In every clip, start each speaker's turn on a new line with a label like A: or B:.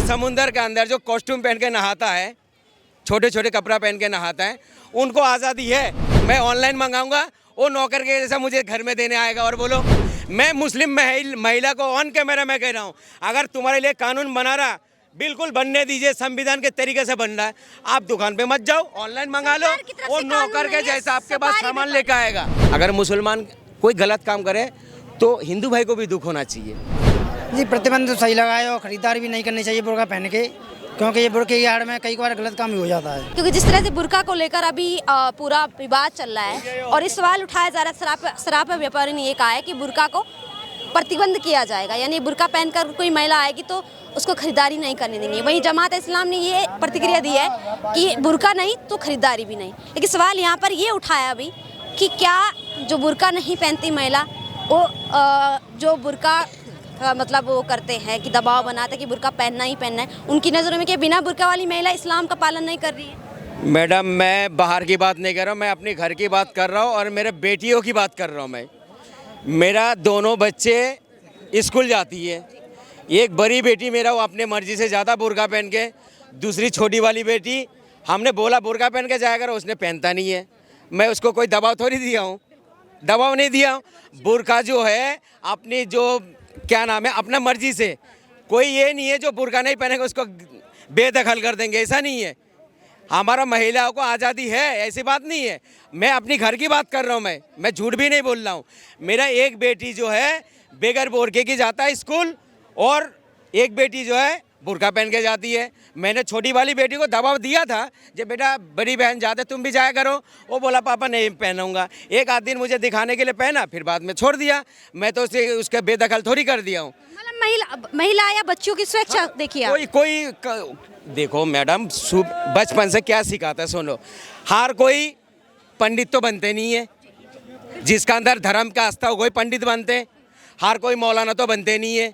A: समुंदर के अंदर जो कॉस्ट्यूम पहन के नहाता है, छोटे छोटे कपड़ा पहन के नहाता है, उनको आज़ादी है। मैं ऑनलाइन मंगाऊंगा, वो नौकर के जैसा मुझे घर में देने आएगा। और बोलो, मैं मुस्लिम महिला को ऑन कैमरा मैं कह रहा हूँ, अगर तुम्हारे लिए कानून बना रहा, बिल्कुल बनने दीजिए, संविधान के तरीके से बन रहा है। आप दुकान पे मत जाओ, ऑनलाइन मंगा लो, वो नौकर के जैसा आपके पास सामान लेकर आएगा। अगर मुसलमान कोई गलत काम करे तो हिंदू भाई को भी दुख होना चाहिए।
B: जी, प्रतिबंध तो सही लगाए और खरीदारी भी नहीं करनी चाहिए बुर्का पहन के, क्योंकि ये बुर्के की आड़ में कई बार गलत काम भी हो जाता है।
C: क्योंकि जिस तरह से बुर्का को लेकर अभी पूरा विवाद चल रहा है और इस सवाल उठाया जा रहा है, सराफा व्यापारी ने ये कहा है कि बुर्का को प्रतिबंध किया जाएगा, यानी बुर्का पहनकर कोई महिला आएगी तो उसको खरीदारी नहीं करने देंगे। वहीं जमात इस्लाम ने ये प्रतिक्रिया दी है कि बुर्का नहीं तो खरीदारी भी नहीं। लेकिन सवाल यहाँ पर ये उठाया अभी कि क्या जो बुर्का नहीं पहनती महिला, वो जो बुर्का मतलब वो करते हैं कि दबाव बनाते कि बुर्का पहनना ही पहनना है, उनकी नज़रों में कि बिना बुर्का वाली महिला इस्लाम का पालन नहीं कर रही है।
A: मैडम, मैं बाहर की बात नहीं कर रहा हूँ, मैं अपने घर की बात कर रहा हूँ और मेरे बेटियों की बात कर रहा हूँ। मैं मेरा दोनों बच्चे स्कूल जाती है। एक बड़ी बेटी मेरा वो अपने मर्जी से ज़्यादा बुर्का पहन के, दूसरी छोटी वाली बेटी हमने बोला बुर्का पहन के जाया करो, उसने पहनता नहीं है। मैं उसको कोई दबाव थोड़ी दिया हूँ, दबाव नहीं दिया हूँ। बुर्का जो है अपनी जो क्या नाम है, अपना मर्जी से, कोई ये नहीं है जो बुर्का नहीं पहनेगा उसको बेदखल कर देंगे, ऐसा नहीं है। हमारा महिलाओं को आज़ादी है, ऐसी बात नहीं है। मैं अपनी घर की बात कर रहा हूँ, मैं झूठ भी नहीं बोल रहा हूँ। मेरा एक बेटी जो है बेगर बुर्के की जाता है स्कूल, और एक बेटी जो है बुर्का पहन के जाती है। मैंने छोटी वाली बेटी को दबाव दिया था, जब बेटा बड़ी बहन जाते तुम भी जाया करो, वो बोला पापा नहीं पहनूंगा। एक आध दिन मुझे दिखाने के लिए पहना, फिर बाद में छोड़ दिया। मैं तो उसके बेदखल थोड़ी कर दिया हूँ।
C: मतलब महिला या बच्चों की सुरक्षा देखिए।
A: देखो मैडम, बचपन से क्या सिखाता है सुनो, हर कोई पंडित तो बनते नहीं है। जिसका अंदर धर्म का आस्था हो, कोई पंडित बनते, हर कोई मौलाना तो बनते नहीं है।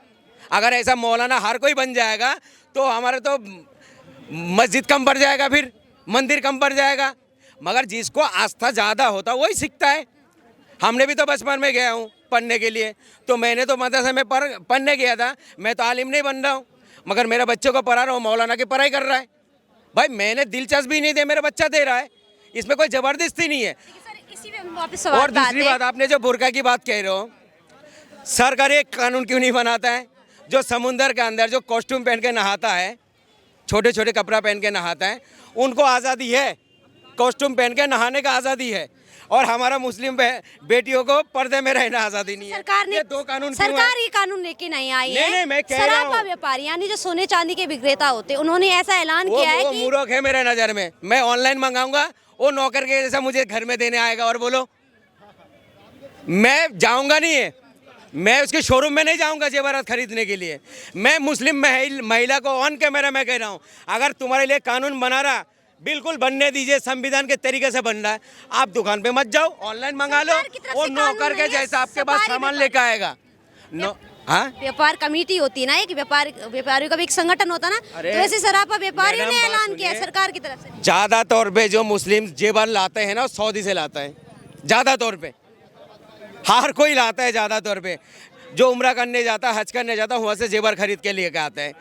A: अगर ऐसा मौलाना हर कोई बन जाएगा तो हमारे तो मस्जिद कम पड़ जाएगा, फिर मंदिर कम पड़ जाएगा। मगर जिसको आस्था ज़्यादा होता वही सीखता है। हमने भी तो बचपन में गया हूँ पढ़ने के लिए, तो मैंने तो मदरसे में पढ़ने गया था। मैं तो आलिम नहीं बन रहा हूँ, मगर मेरे बच्चों को पढ़ा रहा हूँ, मौलाना की पढ़ाई कर रहा है। भाई मैंने दिलचस्पी नहीं दी, मेरा बच्चा दे रहा है, इसमें कोई ज़बरदस्ती नहीं है। और दूसरी बात, आपने जो बुर्का की बात कह रहे हो, सरकार एक कानून क्यों नहीं बनाता है? जो समुंदर के अंदर जो कॉस्ट्यूम पहन के नहाता है, छोटे छोटे कपड़ा पहन के नहाता है, उनको आज़ादी है, कॉस्ट्यूम पहन के नहाने का आज़ादी है। और हमारा मुस्लिम बेटियों को पर्दे में रहना आज़ादी नहीं है।
C: सरकार ने
A: दो कानून,
C: सरकार ये कानून लेके नहीं आई है।
A: नहीं, मैं कह रहा हूँ,
C: सराफा व्यापारी यानी जो सोने चांदी के विक्रेता होते, उन्होंने ऐसा ऐलान किया है कि
A: मूर्ख है मेरे नज़र में। मैं ऑनलाइन मंगाऊंगा, वो नौकर के जैसा मुझे घर में देने आएगा। और बोलो, मैं जाऊंगा नहीं है, मैं उसके शोरूम में नहीं जाऊंगा जेवरात खरीदने के लिए। मैं मुस्लिम महिला को ऑन कैमरा मैं कह रहा हूँ, अगर तुम्हारे लिए कानून बना रहा, बिल्कुल बनने दीजिए, संविधान के तरीके से बन रहा है। आप दुकान पे मत जाओ, ऑनलाइन मंगा लो, वो नौकर के जैसा आपके पास सामान लेकर आएगा। हाँ,
C: व्यापार कमेटी होती है ना, एक व्यापारियों का भी एक संगठन होता है ना, तो वैसे सराफा व्यापारियों ने ऐलान किया है सरकार की तरफ से।
A: ज्यादा तौर पे जो मुस्लिम जेवर लाते हैं ना, सऊदी से लाता है ज्यादा तौर पे, हर कोई लाता है ज्यादा तौर पे। जो उम्रा करने जाता, हज करने जाता, वहाँ से जेवर खरीद के लेके आते हैं,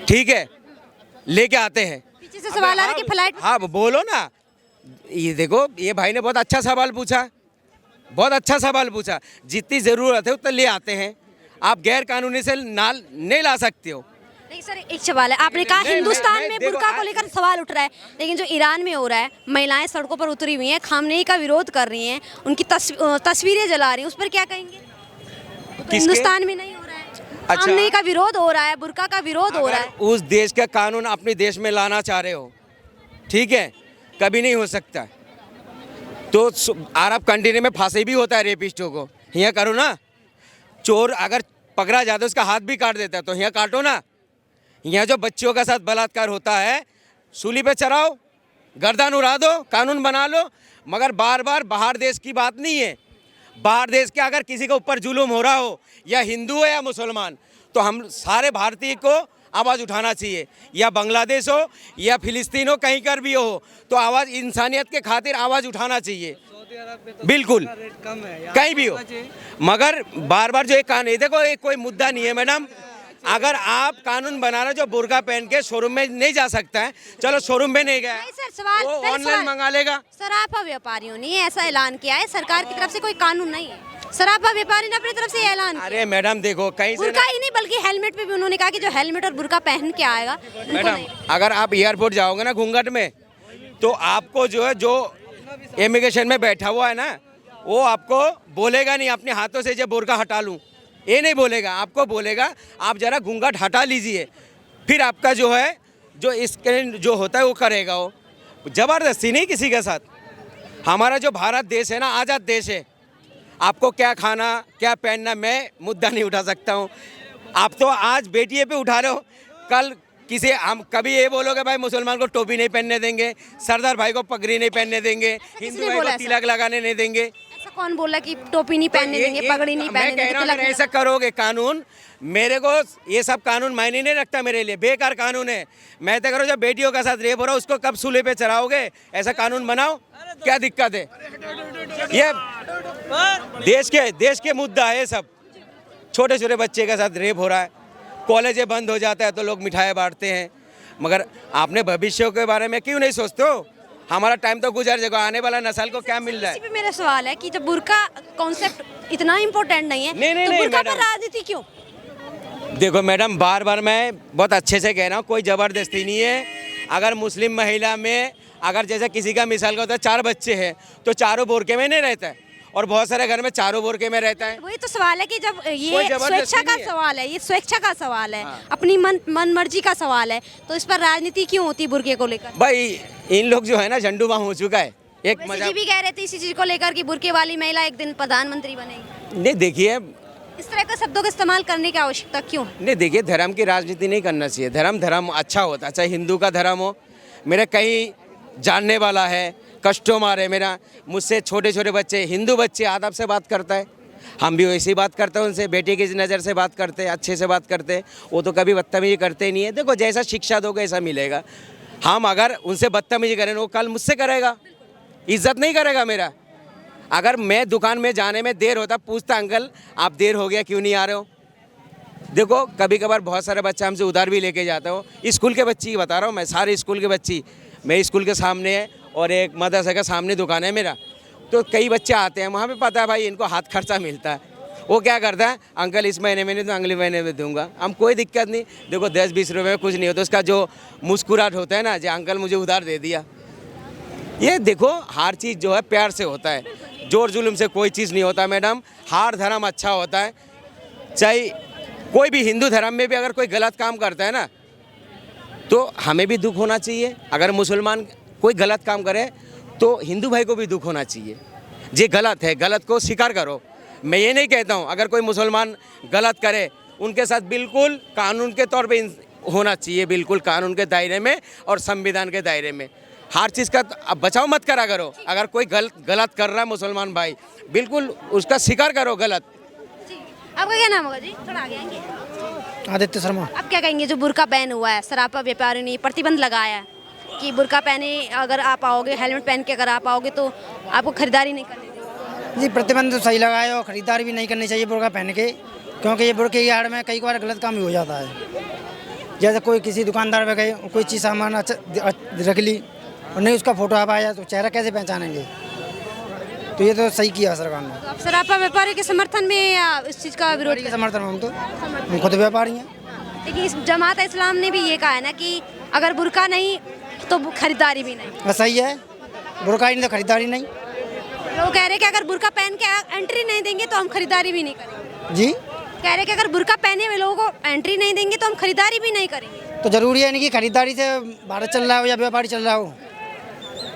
A: ठीक है, लेके आते हैं।
C: पीछे से सवाल आ रहा है कि फ्लाइट,
A: हाँ बोलो ना। ये देखो, ये भाई ने बहुत अच्छा सवाल पूछा, बहुत अच्छा सवाल पूछा। जितनी ज़रूरत है उतना ले आते हैं, आप गैर कानूनी से नहीं ला सकते हो।
C: नहीं सर, एक सवाल है, आपने कहा हिंदुस्तान में बुर्का को लेकर सवाल उठ रहा है, लेकिन जो ईरान में हो रहा है, महिलाएं सड़कों पर उतरी हुई हैं, खामनेई का विरोध कर रही हैं, उनकी तस्वीरें जला रही हैं, उस पर क्या कहेंगे? तो हिंदुस्तान में नहीं हो रहा है,
A: अच्छा,
C: खामनेई का विरोध हो रहा है, बुर्का का विरोध हो रहा है।
A: उस देश का कानून अपने देश में लाना चाह रहे हो, ठीक है, कभी नहीं हो सकता। तो अरब कंट्री में फांसी भी होता है रेपिस्टों को, यहाँ करो ना। चोर अगर पकड़ा जाता है उसका हाथ भी काट देता है, तो यहाँ काटो ना। यहाँ जो बच्चियों के साथ बलात्कार होता है, सूली पे चढ़ाओ, गर्दन उड़ा दो, कानून बना लो। मगर बार बार बाहर देश की बात नहीं है। बाहर देश के अगर किसी के ऊपर जुल्म हो रहा हो, या हिंदू है या मुसलमान, तो हम सारे भारतीय को आवाज़ उठाना चाहिए। या बांग्लादेश हो या फिलिस्तीन हो, कहीं कर भी हो, तो आवाज़ इंसानियत के खातिर आवाज़ उठाना चाहिए, बिल्कुल कहीं भी हो। मगर बार बार जो एक कानून, देखो एक कोई मुद्दा नहीं है मैडम, अगर आप कानून बना रहे हो जो बुर्का पहन के शोरूम में नहीं जा सकता है, चलो शोरूम में नहीं गया,
C: नहीं सर, सवाल
A: वो
C: पहले
A: ऑनलाइन
C: सवाल-
A: मंगा लेगा।
C: सराफा व्यापारियों ने ऐसा ऐलान किया है, सरकार की तरफ से कोई कानून नहीं है। सराफा व्यापारी ने अपनी तरफ से ये ऐलान किया।
A: अरे मैडम देखो कहीं से
C: बुर्का ही नहीं बल्कि हेलमेट पे भी उन्होंने कहा कि जो हेलमेट और बुर्का पहन के आएगा उनको
A: मैडम
C: नहीं।
A: अगर आप एयरपोर्ट जाओगे ना घूंघट में, तो आपको जो है जो इमिग्रेशन में बैठा हुआ है ना, वो आपको बोलेगा नहीं अपने हाथों से जो बुर्का हटा लूँ, ये नहीं बोलेगा, आपको बोलेगा आप जरा घूंघट हटा लीजिए, फिर आपका जो है जो स्कैन जो होता है वो करेगा। वो ज़बरदस्ती नहीं किसी के साथ। हमारा जो भारत देश है ना, आज़ाद देश है। आपको क्या खाना क्या पहनना मैं मुद्दा नहीं उठा सकता हूँ। आप तो आज बेटिए पे उठा रहे हो, कल किसी हम कभी ये बोलोगे भाई मुसलमान को टोपी नहीं पहनने देंगे, सरदार भाई को पगड़ी नहीं पहनने देंगे, हिंदू भाई
C: बोला
A: को
C: ऐसा?
A: तिलक लगाने नहीं देंगे।
C: ऐसा कौन बोला कि टोपी नहीं पहनने देंगे, पगड़ी नहीं
A: मैं
C: पहनने
A: कह
C: देंगे,
A: रहा हूँ
C: तिलक
A: अगर
C: नहीं
A: ऐसा करोगे कानून, मेरे को ये सब कानून मायने नहीं रखता, मेरे लिए बेकार कानून है। मैं तो करो जब बेटियों के साथ रेप हो रहा है उसको कब सूले पे चढ़ाओगे, ऐसा कानून बनाओ, क्या दिक्कत है। ये देश के मुद्दा है, ये सब छोटे छोटे बच्चे के साथ रेप हो रहा है, कॉलेजें बंद हो जाता है तो लोग मिठाई बांटते हैं, मगर आपने भविष्य के बारे में क्यों नहीं सोचते हो। हमारा टाइम तो गुजर जाएगा, आने वाला नस्ल को क्या मिल रहा है।
C: इसी पे मेरा सवाल है कि जब बुर्का कॉन्सेप्ट इतना इम्पोर्टेंट नहीं है
A: नहीं,
C: तो
A: नहीं,
C: बुर्का पर
A: मैडम।
C: राजनीति क्यों?
A: देखो मैडम बार बार मैं बहुत अच्छे से कह रहा हूँ, कोई ज़बरदस्ती नहीं है। अगर मुस्लिम महिला में अगर जैसे किसी का मिसाल का होता है 4 बच्चे हैं तो चारों बोरके में नहीं रहता है, और बहुत सारे घर में चारों बोरके में रहता है।
C: वही तो सवाल है कि जब
A: कोई
C: ये
A: जबरदस्ती
C: स्वेच्छा का
A: नहीं है।
C: सवाल है, ये स्वेच्छा का सवाल है,
A: हाँ।
C: अपनी मन मर्जी का सवाल है, तो इस पर राजनीति क्यों होती है बुर्के को लेकर?
A: भाई इन लोग जो है ना झंडूबाम हो चुका है एक
C: वैसे
A: मजा।
C: जी भी कह रहे थे इसी चीज को लेकर कि बुर्के वाली महिला एक दिन प्रधानमंत्री बनेगी।
A: नहीं देखिए,
C: इस तरह के शब्दों का इस्तेमाल करने की आवश्यकता क्यों है?
A: नहीं देखिए, धर्म की राजनीति नहीं करना चाहिए। धर्म अच्छा होता है, चाहे हिंदू का धर्म हो। मेरे कई जानने वाला है, कस्टमर है मेरा, मुझसे छोटे छोटे बच्चे हिंदू बच्चे आदब से बात करता है, हम भी वैसे ही बात करते हैं उनसे, बेटे की नज़र से बात करते हैं, अच्छे से बात करते हैं, वो तो कभी बदतमीजी करते नहीं है। देखो जैसा शिक्षा दोगे ऐसा मिलेगा। हम अगर उनसे बदतमीजी करें वो कल मुझसे करेगा, इज्जत नहीं करेगा मेरा। अगर मैं दुकान में जाने में देर होता पूछता अंकल आप देर हो गया क्यों नहीं आ रहे हो। देखो कभी कभार बहुत सारे बच्चे हमसे उधार भी लेके जाते हो, स्कूल के बच्ची की बता रहा हूँ मैं, सारे स्कूल के बच्ची, मैं स्कूल के सामने है और एक मदरसा के सामने दुकान है मेरा, तो कई बच्चे आते हैं वहाँ पे, पता है भाई इनको हाथ खर्चा मिलता है। वो क्या करता है, अंकल इस महीने में नहीं तो अगले महीने में दूंगा। हम कोई दिक्कत नहीं, देखो 10-20 रुपये में कुछ नहीं होता, उसका जो मुस्कुराहट होता है ना, जो अंकल मुझे उधार दे दिया। ये देखो हर चीज़ जो है प्यार से होता है, जोर जुल्म से कोई चीज़ नहीं होता मैडम। हर धर्म अच्छा होता है, चाहे कोई भी हिंदू धर्म में भी अगर कोई गलत काम करता है ना तो हमें भी दुख होना चाहिए। अगर मुसलमान कोई गलत काम करे तो हिंदू भाई को भी दुख होना चाहिए। ये गलत है, गलत को स्वीकार करो। मैं ये नहीं कहता हूँ अगर कोई मुसलमान गलत करे उनके साथ बिल्कुल कानून के तौर पे होना चाहिए, बिल्कुल कानून के दायरे में और संविधान के दायरे में। हर चीज़ का अब बचाव मत करा करो। अगर कोई गलत कर रहा है मुसलमान भाई, बिल्कुल उसका स्वीकार करो गलत।
C: आपका क्या नाम होगा जी? थोड़ा आगे आएंगे।
B: आदित्य शर्मा।
C: आप क्या कहेंगे जो बुर्का बैन हुआ है, सराफा व्यापारियों ने प्रतिबंध लगाया है कि बुर्का पहने अगर आप आओगे, हेलमेट पहन के अगर आप आओगे तो आपको खरीदारी नहीं करनी चाहिए?
B: जी प्रतिबंध तो सही लगाए और ख़रीदारी भी नहीं करनी चाहिए बुर्का पहन के, क्योंकि ये बुर्के की आड़ में कई बार गलत काम भी हो जाता है। जैसे कोई किसी दुकानदार पे गए, कोई चीज़ सामान अच्छा रख ली और नहीं उसका फोटो आप आया तो चेहरा कैसे पहचानेंगे। तो ये तो सही किया सरकार ने।
C: तो आप सराफा व्यापारी के समर्थन में या इस चीज़ का विरोध
B: के समर्थन में हम खुद व्यापारी हैं।
C: लेकिन इस जमात इस्लाम ने भी ये कहा है ना कि अगर बुर्का नहीं तो खरीदारी भी नहीं।
B: बस सही है, बुर्का ही नहीं तो खरीदारी नहीं।
C: लोग कह रहे हैं कि अगर बुर्का पहन के एंट्री नहीं देंगे तो हम खरीदारी भी नहीं करेंगे।
B: जी
C: कह रहे हैं कि अगर बुर्का पहने हुए लोगों को एंट्री नहीं देंगे तो हम खरीदारी भी नहीं करेंगे।
B: तो ज़रूरी है नहीं कि खरीदारी से भारत चल रहा हो या व्यापारी चल रहा हो।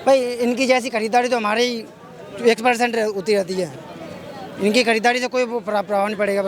B: भाई इनकी जैसी खरीदारी तो हमारे ही 1% होती रहती है, इनकी खरीदारी से कोई प्रभाव नहीं पड़ेगा।